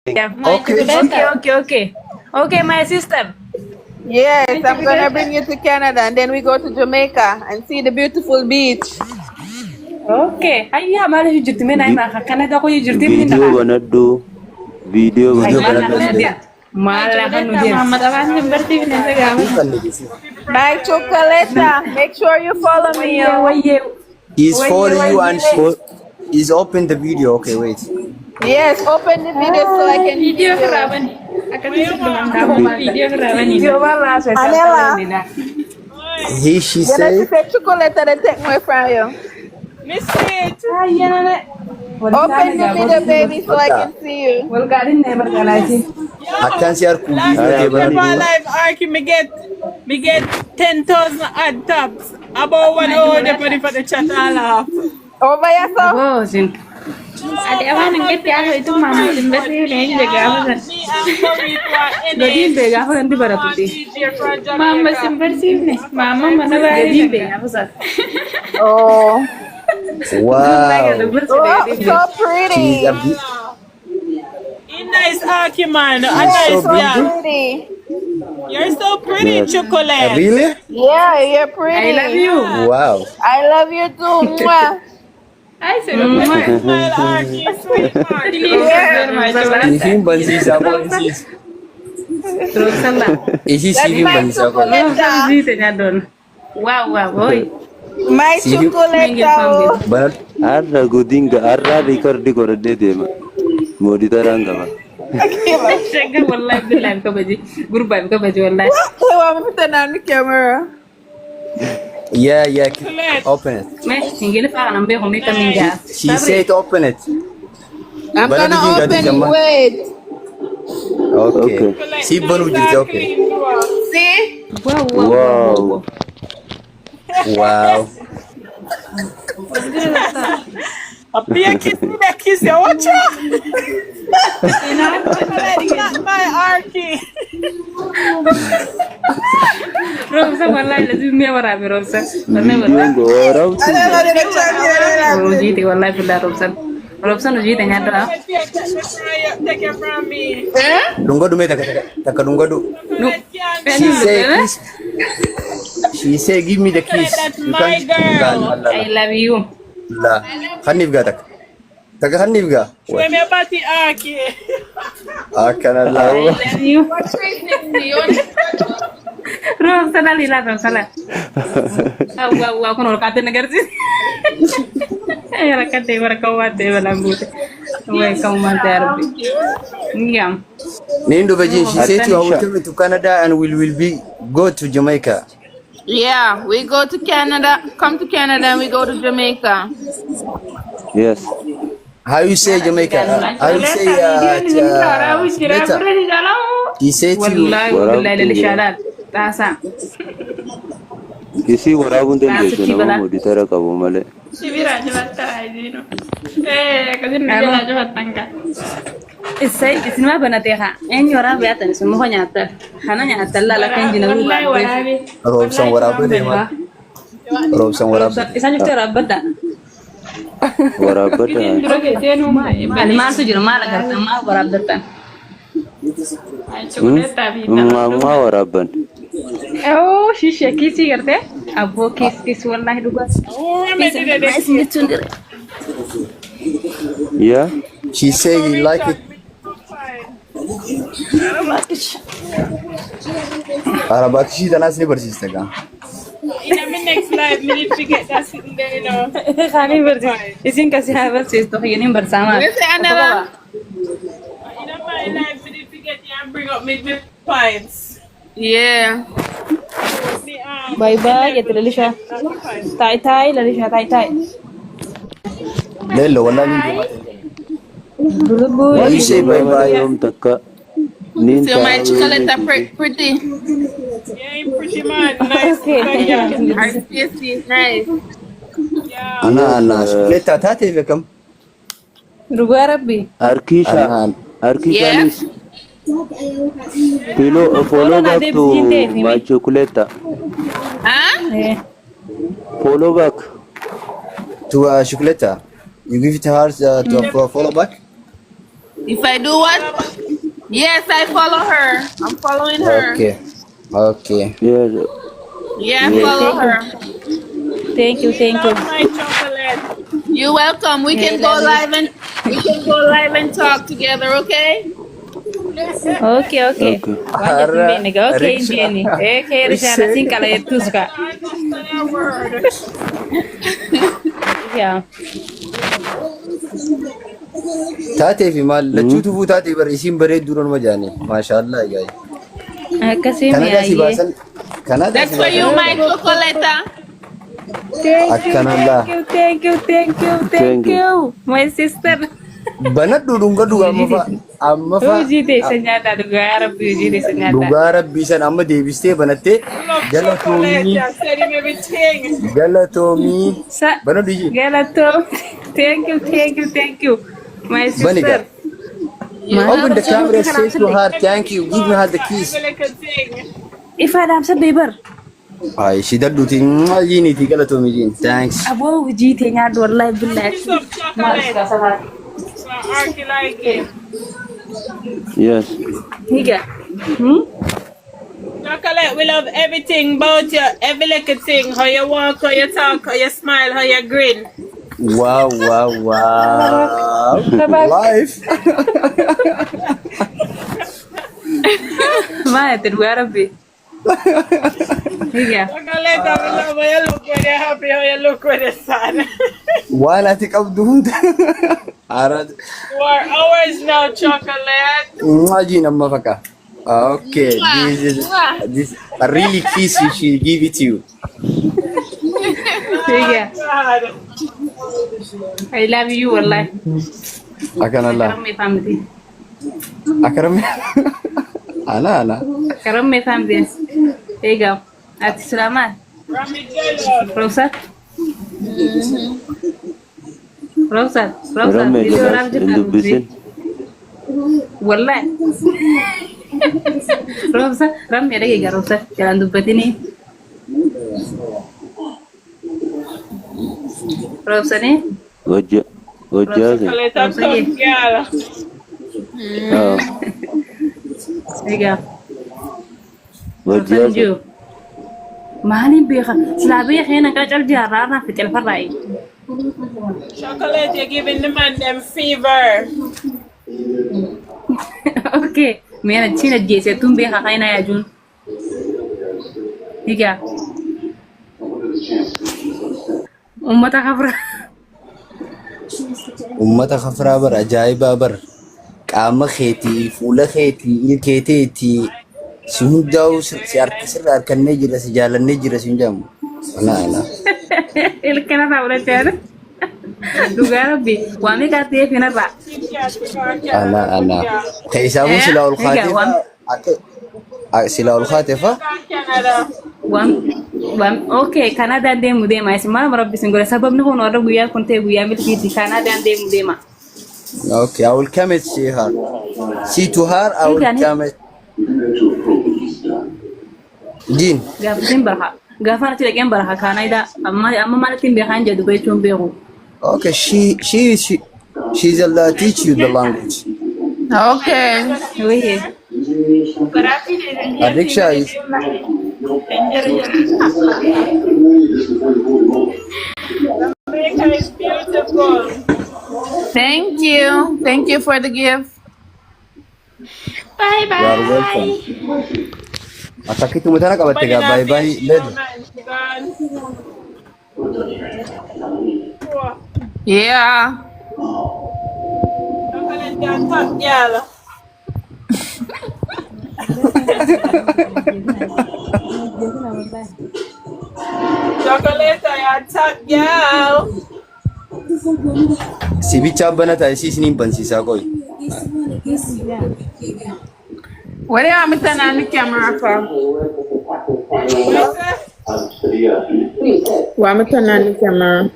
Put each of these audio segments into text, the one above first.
Yeah. Okay, my sister. Yes, I'm gonna bring you to Canada and then we go to Jamaica and see the beautiful beach. Okay. Ayya maal hojjetu mee naima Canada ko hojjetu min Video banaddu. Video banaddu. Bye, Chocolata. Make sure you follow me. He's following you and he's open the video. Okay, wait. Yes, open the video so I can Video see you. Laela. She You know, said. she said Chocolata they take away from you. Open the video, baby, so I can see you. I can't see her cool video. Live Arky, me get 10,000 odd tops. About 1 hour depending for the chat all off. Over yourself. Ada orang yang kita itu mama sembah sih nih jaga apa mama sembah sih nih mama mana bari Oh. Wow. Oh, so pretty. Nice Arky, man. Yes, so Yeah. pretty. You're so pretty, Chocolate. Really? Yeah, you're pretty. I love you. Wow. I love you too. Mwah. I said Smile, Arky, sweetheart. Ihim bansi sabon sis. Ihi sihim bansi sabon. Wow, boy. My chocolate. Banat. Arra godinga arra record korade dema. Modi taranga ba. Shaka wallahi billahi ko baji. Gurban ko baji wallahi. Oh, I'm putting on the camera. Yeah. Open it. She said open it. I'm Banat gonna dinga open it. dijamma. Wait. Okay. Si banu jirti okay. See? Wow. Wow. Be a kiss, yeah, watch out. Not my Arky. Rosa wallahi lazim me wara be Rosa. Bingo orang. Rojiti wallahi billah Rosa. Rosa rojiti nyadra. Take it from me. Dungo du me taka dungo du. No. She say give me the kiss. That's my girl. I love you. La. Hanif ga tak. Taka hanif ga. Show me about the Arky. Akana I la. love you. Rosa dalila Rosa la. Wow, kono kate negar sih. Ay rakate warakawate walambute. Way kaumantar. Ngam. Nindo Virgin, she said you will come to Canada and we will be go to Jamaica. Yeah, we go to Canada. Come to Canada and we go to Jamaica. Yes. How you say Jamaica? How you say Jamaica? She said to you. Wallahi billahi lil shalat. Tasa. Kisi warabun del jeno modi taraka bo male. Sibira jawata idino kasi nagala jawatanga Isai isma banateha. En yora beatan sumu nyata. Hana nyata la kenjina wallahi warabi Robson warabu de ma. Robson warabu. Isa nyukte rabada. Warabata. droge tenu ma Ani ma su jira mala garta ma warabata. chocolate bi Mama waraban. Oh, shisha kisi garte? Abo kis wallahi duga. Yeah. She say you like it. Arabat she the last never sister ga. In my next live, me need to get that sitting there, you know. Khani berji. Isin kasi habar sis to yeni bersama. You say another? In my life, me need to get you and bring up me pints. Yeah. Bye bye ya Lalisha. Tai Lalisha tai. Lelo wala ni. Bulu Why you say bye bye? Yom taka. So my chocolate are pretty. Yeah, I'm pretty man. Nice. Her face is nice. Yeah. Ana. Leta tate vekam. Ruga Rabbi. Arkisha. Yes. Follow back to my chocolate. Huh? Follow back. To Chocolata. You give it to her to follow back? If I do what? Yes, I follow her. I'm following her. Okay. Okay. Yes. Yeah, I follow her. Thank you. Love my chocolate. You're welcome. We can go live and talk together, okay? Okay. Okay. Wanja timbeni ga. Okay, Riksha. timbeni. Okay, Rishala sinkala yetuska. I understand your word. Yeah. Taatee fi maal lachuu tufuu taatee bara isiin bareedduu dhaan jaani. Maashaallah egaa. Akkasii Kanadaa si mi'aayee. baasan. Kanadaa That's si for you, baasan. my chocolate. Akkanallah. Thank you. My sister. Banadhu dhunga dhugaa amma fa. Hojii teessa nyaata dhugaa rabbi hojii teessa nyaata. Dhugaa rabbii san amma deebistee banattee galatoomii. I'm telling you everything. Galatoomii. Banadhu ijji. Galatoo. Thank you. My Baniga. sister. Open the camera, say to her, thank you. Give her the keys. Ifa dhaamsa beebar. Ay, she that do thing. You need to galatoomii jin. Thanks. Aboo hojii tee nyaadhu wallahi billahi. Some chocolate. So Arky like it. Yes. Higa. Chocolate, we love everything about you. Every little thing. How you walk, how you talk, how you smile, how you grin. Wow. Life. Maate dhugaa rabbi. Higa. Chocolate, we love how you look when you're happy, how you look when you're sad. Waan ati qabdu hunda. Arad. You are ours now, chocolate. Jin amma fakka. Okay, this a really kiss she give it to you. Higa. God. I love you wallahi. Akkanallah. Karam me family. Akarame. Ana. Karam me family. Higa. Ati selamat. Ramee jealous. Rosat. Ramee Video jelas orang in the jelas. vision. Wallahi. Rosa, Ramee lagi gak Rosa? Jalan dubbet ini. Rosa nih. Wajah sih. Chocolate, I'm tough girl. Oh, Higa. wajah sih. Sanju. Mani biha. Selabi kena kacal jarana fitil farai. Chocolate, you're giving the man them fever. Okay. Mena China Ajjeesse tumbe kakaina ya Jun. Higa. Ummata kafra. Ummata khafraa bar ajaa'ibaa bar qaama keetii fuula keetii ilkeeteetii si hundaa'u si harka sirra harkannee jira si jaalannee jira si hin jaamu. Ana. Ilkana taula cara. Dhugaa rabbi. Waami kaatee finarraa. Ana. Keessaamu silaa ol kaatee fa. Canada. Okay, Canada deemu deema. Isin maal rabbi sin godhe sababni kun warra guyyaa kun ta'e guyyaa milkiiti. Canada deemu deema. Okay, I will come and see her. See to her, I will come and... Jin. Gaafatiin barha. Gaafa natti dhaqeen barha Canada. Amma maalitti hin beekan jedhu beekuun beeku. Okay, she's a teach you the language. Okay. Wait. Adiksha is... Jamaica is beautiful. Thank you for the gift. Bye You are welcome. Atakitu mutana kabatega bye. Led. Yeah. Chocolate, you're a top girl. Chocolate, you're a top girl. Si bicha bana ta si sinin bansisa koi. What do you want me to turn on the camera for? Want me to turn on the camera?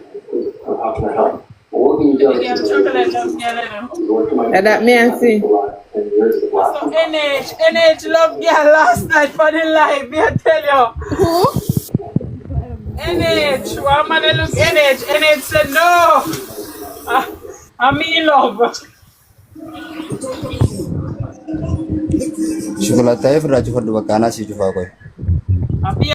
Yeah, chocolate, love girl. That me and see. So NH love girl last night for the live, I tell you. Who? NH, one man look NH said no. I'm in love. Shukulata ifirraa cufadhu bakka anaa si cufaa qoy. Happy